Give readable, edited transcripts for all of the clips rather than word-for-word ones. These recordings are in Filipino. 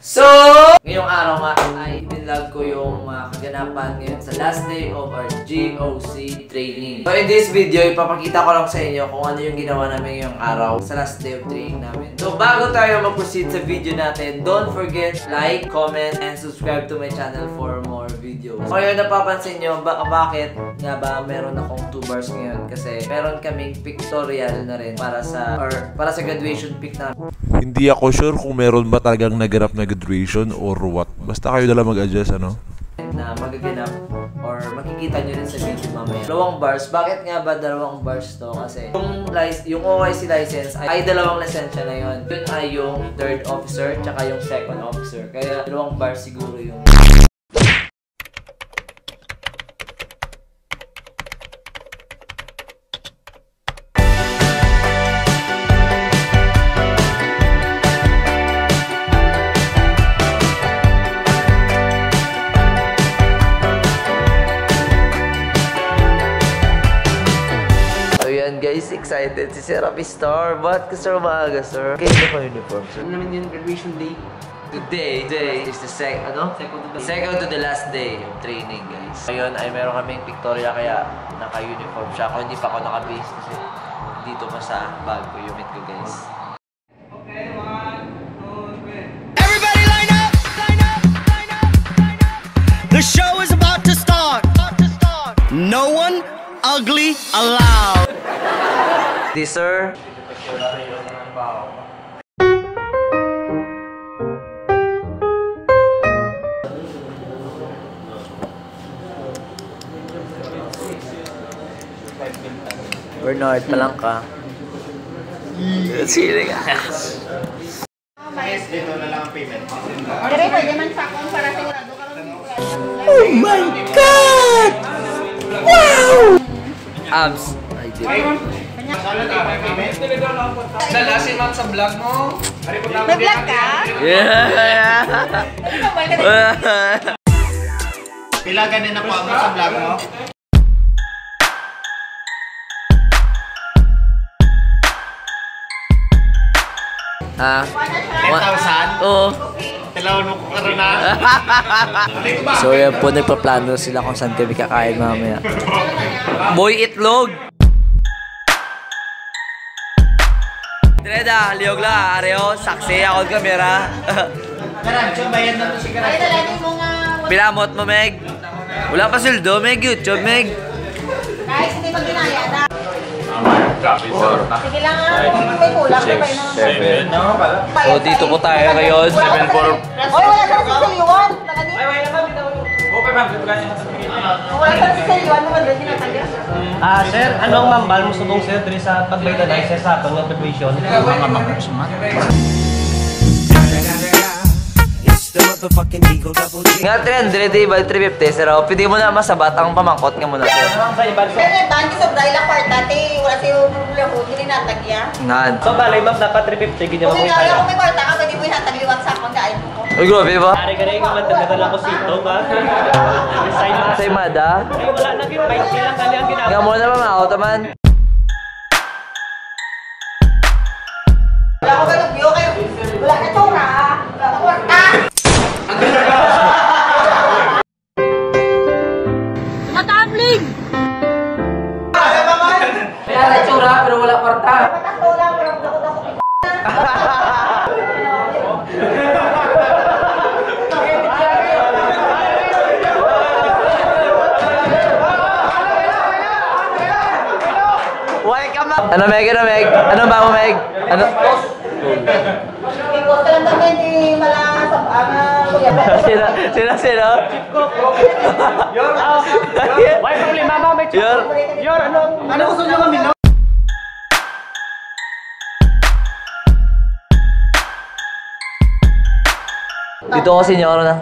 So, ngayong araw nga ay binlog ko yung kaganapan ngayon sa last day of our GOC training. So in this video, ipapakita ko lang sa inyo kung ano yung ginawa namin ngayong araw sa last day of training namin. So bago tayo mag-proceed sa video natin, don't forget like, comment, and subscribe to my channel for more videos. So yun, napapansin nyo, bakit nga ba meron akong 2 bars ngayon? Kasi meron kaming pictorial na rin para sa graduation pic na. Hindi ako sure kung meron ba talagang naganap na graduation or what. Basta kayo dala mag-adjust, ano? Na magaganap or makikita nyo rin sa video mamaya. 2 bars. Bakit nga ba 2 bars to? Kasi yung OIC license ay 2 lisensya na yun. Yun ay yung 3rd officer tsaka yung 2nd officer. Kaya 2 bars siguro yung... Guys, excited si Sir Apistar. Ba't ka sir maaga, sir? Kaya na uniform, sir? Ano naman yung graduation day? Today is the second to the last day of training, guys. Ngayon ay meron kaming pictorial kaya naka-uniform siya. Kung hindi pa ako naka-base kasi dito pa sa bag ko yung mit ko, guys. Okay, 1, 2, 3. Everybody line up! Line up! Line up! Line up! The show is about to start! No one ugly allowed! This, sir. Bernard, palang ka. Sili ka. Dito na lang ang payment. Pero pwede man sa akong para sigurado ka lang. Oh my God! Wow! Abs. I did. Salasin ma'am sa vlog mo. May vlog ka? Yeah! Pila ganin ako ang sa vlog mo? Ah? 10,000? Oo. Tilawin mo ko karoon na. So yan po, nagpaplano sila kung saan kami kakain mamaya. Boy itlog! Treda, liog la, areo, saksi ako kamera. Karancho, bayan na to si Ay, Karancho. talagang mo nga. Pinamot mo, Meg. Wala pa sildo, Meg. YouTube, Meg. Kahit hindi pag ginaya na. Sige lang nga, kung may kulang na pa yun. So dito po tayo ngayon. 7-4. Oy, wala sa sisiliwan. Ay, wala naman. Wala sa sisiliwan mo, wala dinatagya. Sir, anong mambal mo subong sir diri sa pagbayad na sir sa atong graduation? Nga 300, diba? 350, sir. Pwede mo na masabat ang pamangkot nga muna, sir. Pero bandi sa dahil ang kwarta, wala sa'yo lahu, hindi natagya. Ngad. So balay ma'am, dapat 350 ganyan Kung mo ginaya tayo. kung may kwarta ka, pwede mo ihatag-liwat sa akong kain mo. Uy, grabe ba? Ari ka rin, magdadala ko sito ba? Resign na. Say, Mada. Ay, wala na yun. 20 lang kali ang Nga ginagawa. muna pa, mga man. Wala ko kayo, biyo kayo. Wala na tsura. Wala na kwarta. Matabling! Kaya na tsura, pero wala kwarta. Matato lang, pero dako-dako. Welcome, ano, Meg? Ano, Meg? Ano ba mo, Meg? Ano? Because ka lang naman, hindi mala sa kuya. Sino? Why problema ba? May Yor. Yor, ano gusto nyo kami, no? Dito ko, senyor na.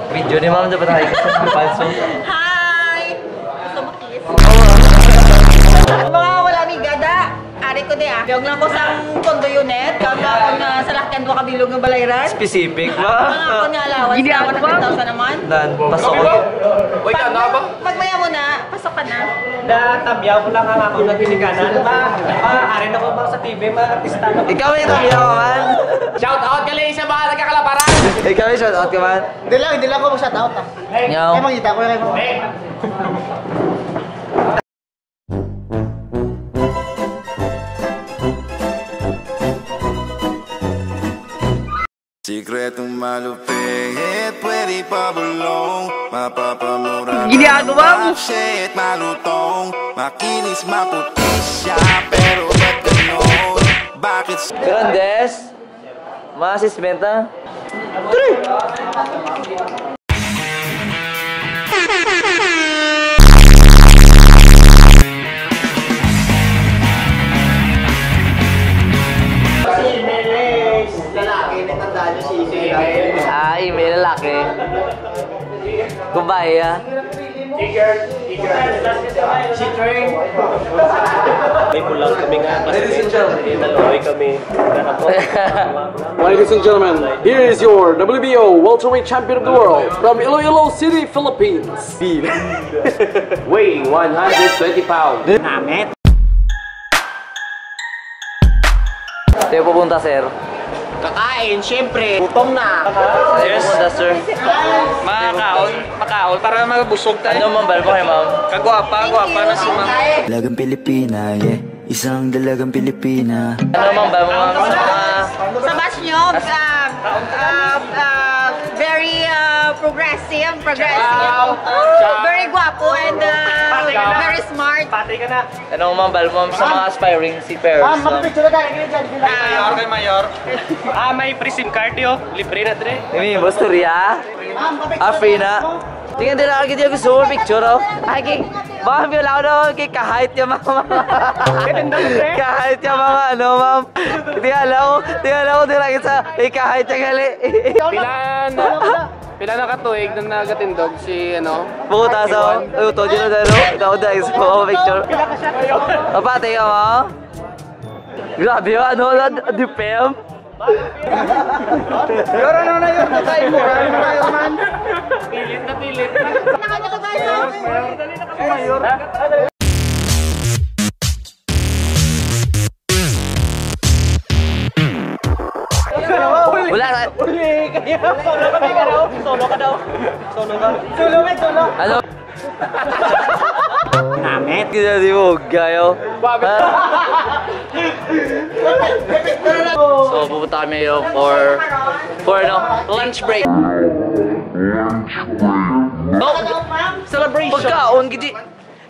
Video ni ma'am, dapat tayo sa panso. Hi! Gusto mo kiss? Mga wala ni gada. Ari ko di ah. Biyog lang ko sa condo unit. Kama ako na sa lakyan ko kabilog ng balayran. Specific Mga ako ba? na allowance. Gini ako na 10,000 naman. Dan, pasok ko. Pag maya mo na, pasok pasok ka na. Natabyaw ko lang ang ako na ginikanan. Maaari na ko ba sa TV, artista na. Ikaw may tabiyaw ka man? Shout out ka lang sa mga nagkakalaparan! Ikaw may shoutout ka man? Hindi lang ako mag-shoutout ah. Nyaw. Ay, makita ko kayo. Sikretong malupit, pwede pa bulong, mapapamura. Ginagawa mo? Shit, malutong, makinis, maputi siya, pero ba't ganon? Bakit Grandes? Masismenta? Email lalaki. Kubaya. May pulang kami nga. Dalawi kami. Ladies and gentlemen, here is your WBO welterweight champion of the world from Iloilo City, Philippines. Weighing 120 pounds. Tayo pupunta, sir. Kakain, syempre. Gutom na. Tayo pupunta, sir. Makaon para mabusog tayo. Ano mambal mo kay ma'am? Kagwapa na si ma'am. Dalagang Pilipina, yeah. Isang dalagang Pilipina. Ano mambal mo ma'am sa mga... Sa batch nyo, very progressive. Very guwapo and very smart. Patay ka na. Anong mambal mo sa mga aspiring seafarers? Mayor. May free SIM card yo. Libre na dre. Ini bos Korea. Free na. Tingnan din ako dito gusto mo picture oh. Ay kay baka wala daw kay kahit yung mga kahit yung mga ano ma'am. Tingnan ako din lang sa kahit yung gali. Pila na katuig na nagatindog si ano? Puta sa to dito na no. Ito daw is mo picture. Apa tayo mo? Grabe yung ano di PM. Yoro na yun na tayo mo. Man. Pilit na pilit. Nakanya ko tayo. Wala na. Solo ka daw. Ano? Namit. Kita di mo gayo. So pupunta kami for ano? Lunch break. Celebration. Pagkaon gidi.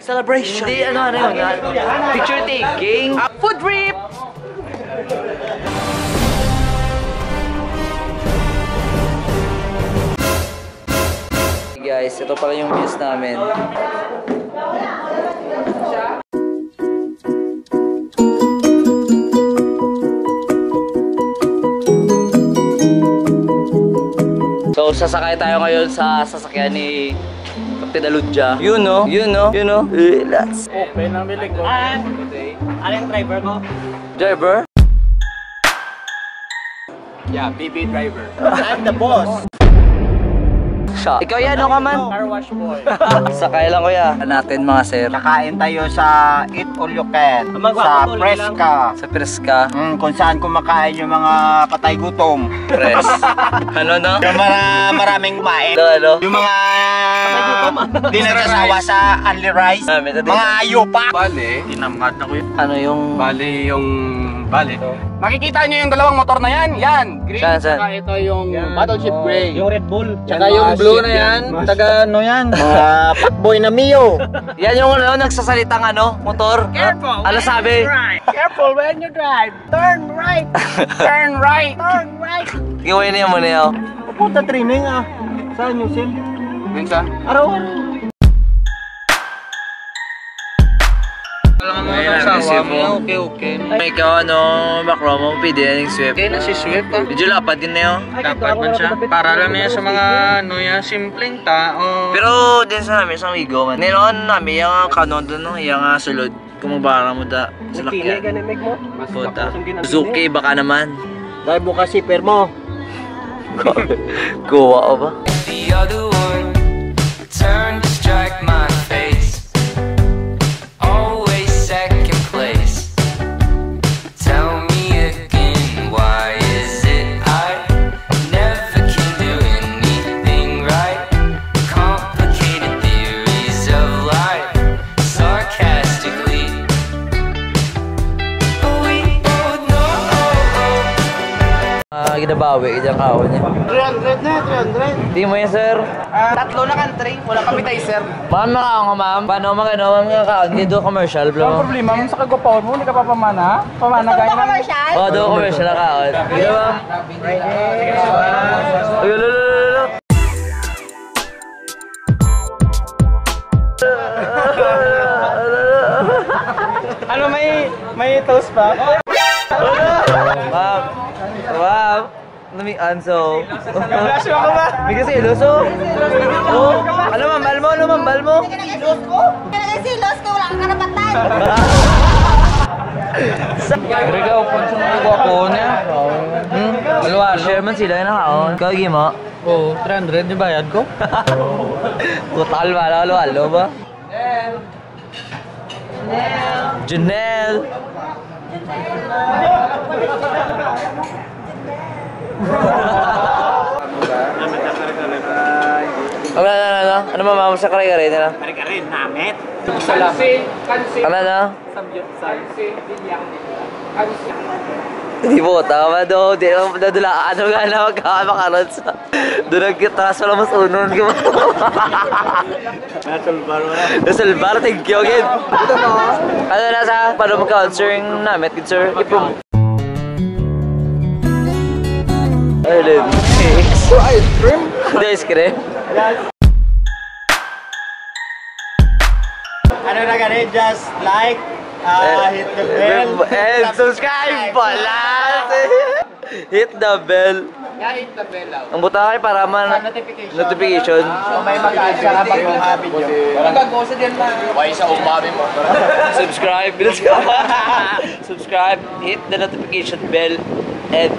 Celebration. Hindi ano yun. Picture taking. Food trip. Guys, ito pala yung views namin. So, sasakay tayo ngayon sa sasakyan ni Captain Aludja. Yun no? Relax. Open ang bilig ko. Ano yung driver ko? Driver? Yeah, BB driver. I'm the boss. Siya. Ikaw yan, ano ka man? Car wash boy. Sakay lang kuya. Natin mga sir. Kakain tayo sa Eat All You Can. Sa Fresca. Sa Fresca. Kung saan kumakain yung mga patay gutom. Pres. Ano no? Yung maraming kumain. Ano? Yung mga di nagsasawa sa Only Rice. Mga ayupa. Bale, tinamad na ko yun. Ano yung... Bale. Makikita nyo yung dalawang motor na yan. Yan. Green. Saan? Saka ito yung Battleship Gray. Yung Red Bull. Tsaka yung blue na yan. Taga ano yan? Mga Pacboy na Mio. Yan yung ano, nagsasalitang ano, motor. Careful. Ano sabi? Careful when you drive. Turn right. Turn right. Turn right. Gawin niya mo niya. Puta training ah. Saan yung sim? Minsa? Araw-araw. Okay. May ikaw ano, makro mo, pwede yan yung Swift. Kaya na si Swift ah. Medyo lapad din na yun. Dapat man siya. Para lang yan sa mga ano yan, simpleng tao. Pero din sa namin, sa Wigo man. Niloon namin yung kanon doon, no? Yung sulod. Kumabara mo da sa lakyan. Puta. Suzuki, baka naman. Dahil bukas si Permo. Gowa ka ba? the other one? Turn to strike my face. Ginabawi, idyang kaon niya. 300 na, 300. Di mo yan, sir? Tatlo na country, wala kami tayo, sir. Ma'am, nakaon ka, ma'am? Paano ma'am kaon? Hindi doon commercial, bro. Ang problema, ma'am, sa kagwapaon mo, hindi ka pa pamana. Pamana Ito gaya ba commercial? Oo, doon commercial na kaon. Sige, ma'am. Ay, lalo. Ano, may toast pa? Ma'am. Namian, so. Flash mo ako ba? May kasi iluso. Oo. Ano, ma'am? Balmo. Hindi ka nag-silos ko? Hindi ka nag-silos ko, wala kang karapatan. Ikaw, kung sa mga guwapo niya. Share man sila yung nakaon. Kagi mo? Oo, 300 yung bayad ko. Total ba? Halo ba? Janelle! Ano mama sa kare-kare nila? Kare-kare, namit. Ano na? Hindi po, tama do. Di naman nadulaan. Ano nga na magkakaroon sa... Doon nagkitaas wala mas unon ka mo. Nasulbar, thank you again. Ano na sa paano magka-answering namin, good sir? Ayun. Ice cream? Hindi, ice cream. Ano na ganun, just like, hit the bell. And subscribe pala! Hit the bell. Hit the bell out. Ang buta kayo para man notification. So may mag-answer ka pag umabi nyo. Magag-gosa din lang. Why sa umabi mo? Subscribe. Subscribe. Hit the notification bell. And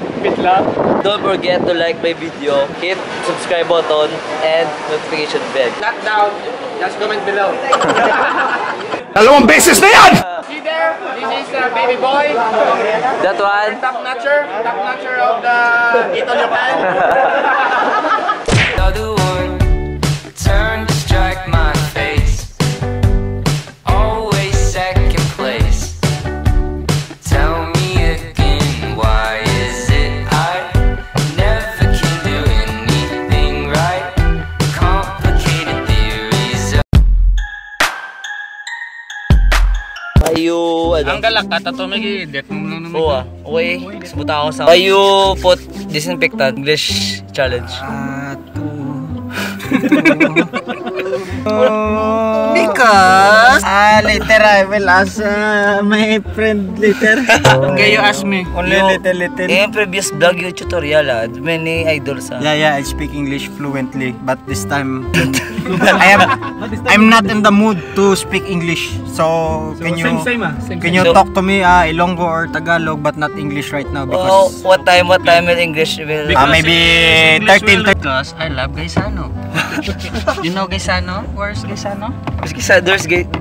don't forget to like my video. Hit subscribe button and notification bell. Not down. Just comment below. Dalawang beses na yan! See there? This is baby boy. That one? Top notcher of the Ito Japan. Another one turn to strike my face. Always second place. Tell me again, why is it I never can do anything right? Complicated theories. You, ano? Ang galak ka, tato may edit mo lang naman. Oo, okay. Subuta ako sa... Why you put disinfectant English challenge? Because later I will ask my friend later. Okay, you ask me. Only little. In previous vlog yung tutorial many idols Yeah, I speak English fluently, but this time I'm not in the mood to speak English. So can you talk to me Ilonggo or Tagalog, but not English right now because what time will English will maybe 13. Because I love Gaisano. You know Gaisano? Where's Gaisano?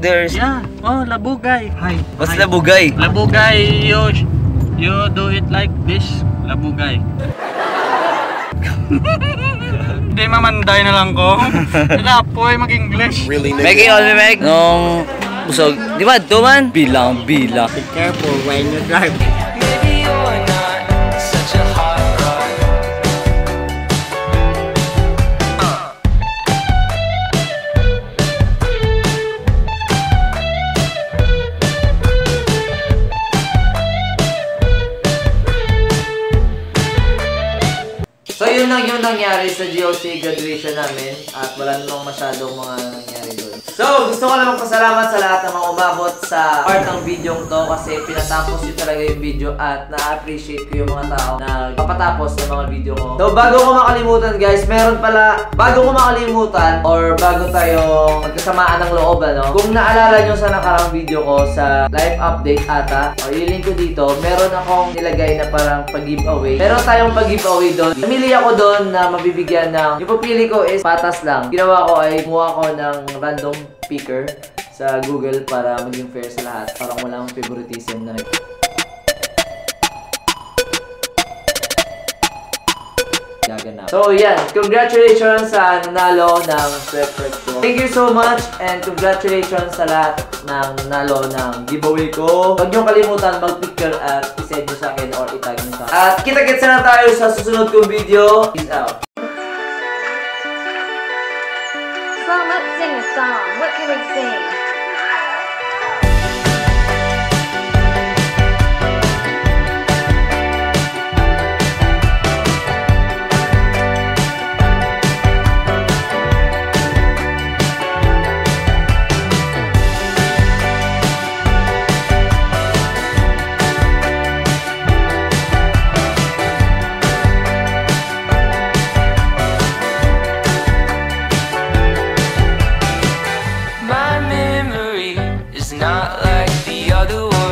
There's Yeah. Oh, Labugay. Hi. What's Labugay? Labugay, you do it like this. Labugay. Hindi, mamanday na lang ko. Lapoy mag-English. Making all me make nung busog. Di ba? Tuman? Bilang. Be careful when you drive. Maybe you're not such a hot rod. So yun lang yung nangyari sa GOC graduation namin at wala namang masyadong mga nangyari doon. So gusto ko lang magpasalamat sa lahat ng mga umabot sa part ng video to kasi pinatapos yun talaga yung video at na-appreciate ko yung mga tao na papatapos ng mga video ko. So bago ko makalimutan guys, or bago tayo magkasamaan ng loob kung naalala nyo sa nakarang video ko sa live update ata o yung link ko dito, meron akong nilagay na parang pag-giveaway. Meron tayong pag-giveaway doon. Namili ako doon na mabibigyan ng, yung papili ko is patas lang. Ginawa ko ay kumuha ko ng random picker sa Google para maging fair sa lahat. Parang walang favoritism na gaganap. So yan, congratulations sa nanalo ng sweatshirt ko. Thank you so much and congratulations sa lahat ng nalo ng giveaway ko. Huwag niyong kalimutan mag-picture at isend nyo sa akin or itag nyo sa akin. At kita-kits na tayo sa susunod kong video. Peace out. So let's sing a song. What can we sing? My memory is not like the other one.